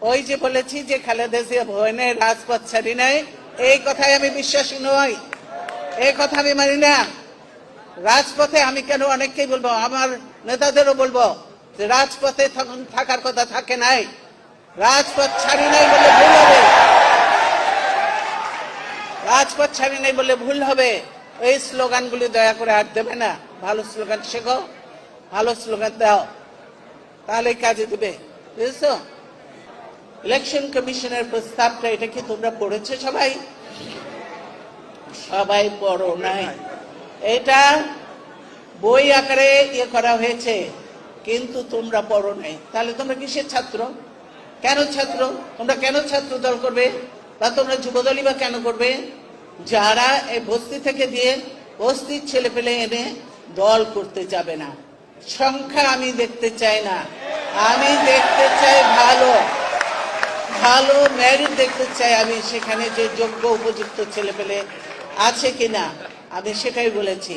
ওই যে বলেছি যে খালেদা জিয়া ভবনে রাজপথ ছাড়ি নাই, এই কথায় আমি বিশ্বাসী নই, এই কথা আমি মানি না। রাজপথে আমি কেন অনেককেই বলবো, আমার নেতাদেরও বলবো যে রাজপথে থাকার কথা থাকে নাই, রাজপথ ছাড়ি নাই বলে ভুল হবে, রাজপথ ছাড়ি নাই বলে ভুল হবে। এই স্লোগানগুলি দয়া করে আর দেবে না। ভালো স্লোগান শেখো, ভালো স্লোগান দাও, তাহলে কাজে দেবে, বুঝেছো? ইলেকশন কমিশনের প্রস্তাবটা, এটা কি তোমরা পড়েছো সবাই? সবাই পড়ো নাই। এটা বই আকারে ইয়ে করা হয়েছে, কিন্তু তোমরা পড়ো নাই। তাহলে তোমরা কিসের ছাত্র? কেন ছাত্র? তোমরা কেন ছাত্র দল করবে, বা তোমরা যুবদলই বা কেন করবে? যারা এই বস্তি থেকে দিয়ে বস্তির ছেলে পেলে এনে দল করতে যাবে না। সংখ্যা আমি দেখতে চাই না, আমি দেখতে চাই ভালো ভালো মেরিট দেখতে চাই। আমি সেখানে যে যোগ্য উপযুক্ত ছেলে পেলে আছে কিনা, আমি সেটাই বলেছি।